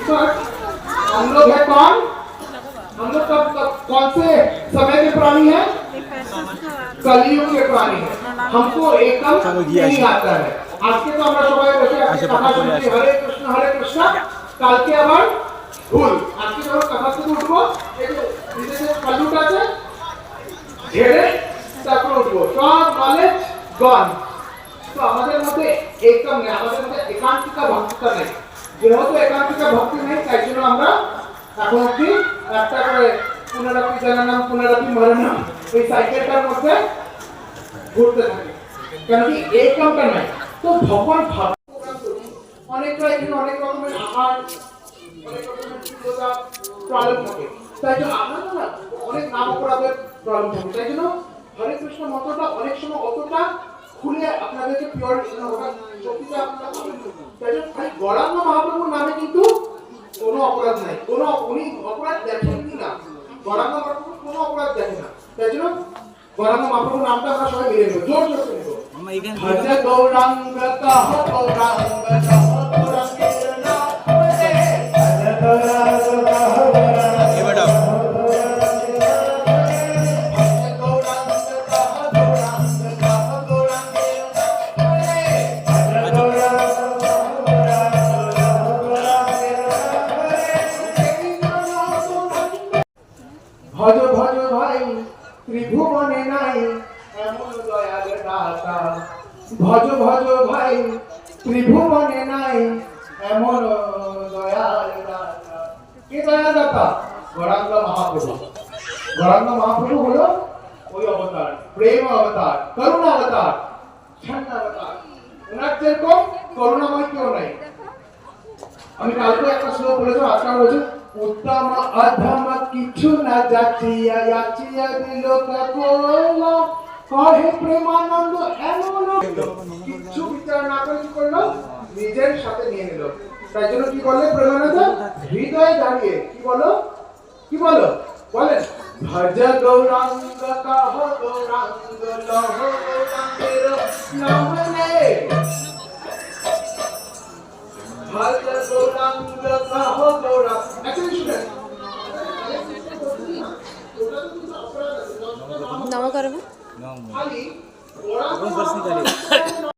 हम लोग है कौन? हम लोग कौन से समय के प्राणी हैं? कलियुग के प्राणी हैं। हमको एकम नहीं आता है। आज के तो हमरा सबाई बसे आपके कथा सुनते हरे कृष्ण काल के আবার ভুল। আজকে যখন কথা থেকে উঠবো এই যে নিজেদের কলিউগ আছে ঝেড়ে তারপর উঠবো সব নলেজ গন। তো আমাদের মধ্যে একদম নেই, আমাদের মধ্যে একান্তিকা ভক্তিটা নেই। যেহেতু একান্তিকা ভক্তি নেই তাই জন্য আমরা এখন অব্দি একটা করে পুনরাবৃত্তি জানানাম পুনরাবৃত্তি মরণাম এই সাইকেলটার মধ্যে ঘুরতে থাকি। কেন কি একমটা নাই। তো ভগবান ভাব অনেকটা এখানে অনেক রকমের আহার অনেক রকমের চিন্তা প্রবলেম থাকে। তাই জন্য আমরা না অনেক নাম অপরাধের প্রবলেম থাকে। তাই জন্য হরে কৃষ্ণ মতটা অনেক সময় অতটা খুলে আপনাদেরকে পিওর ওটা সত্যিটা আপনারা পাবেন। তাই জন্য খালি গৌরাঙ্গ মহাপ্রভুর নামে কিন্তু কোনো অপরাধ নাই, কোনো উনি অপরাধ দেখেননি না। গৌরাঙ্গ মহাপ্রভু কোনো অপরাধ দেখে না। তাই জন্য গৌরাঙ্গ মহাপ্রভুর নামটা আমরা সবাই মিলে নেব, জোর জোর করে নেব। ভজ গৌরাঙ্গ কাহ গৌরাঙ্গ কাহ গৌরাঙ্গের নাম রে ভজ গৌরাঙ্গ কাহ গৌরাঙ্গ এ বেটা ভজ ভজ ভাই ত্রিভুবনে নাই এমন দয়াল দাতা। ভজ ভজ ভাই ত্রিভুবনে নাই এমন দয়াল দাতা। কে দয়াল দাতা? গৌরাঙ্গ মহাপ্রভু। গৌরাঙ্গ মহাপ্রভু হলো ওই অবতার, প্রেম অবতার, করুণা অবতার, ঠান্ডা অবতার। ওনার যেরকম করুণাময় কেউ নাই। আমি কালকে একটা শ্লোক বলেছিলাম, আজকাল বলছি উত্তম অধম কিছু না যাচিয়া যাচিয়া দিল কাকলা কহে প্রেমানন্দ এমন কিছু বিচার না করে কি করলো নিজের সাথে নিয়ে নিল। তাই জন্য কি বলে প্রেমানন্দ হৃদয়ে দাঁড়িয়ে কি বলো কি বলো বলেন ভজ গৌরাঙ্গ কাহ গৌরাঙ্গ লহ গৌরাঙ্গের নাম নে ভজ গৌরাঙ্গ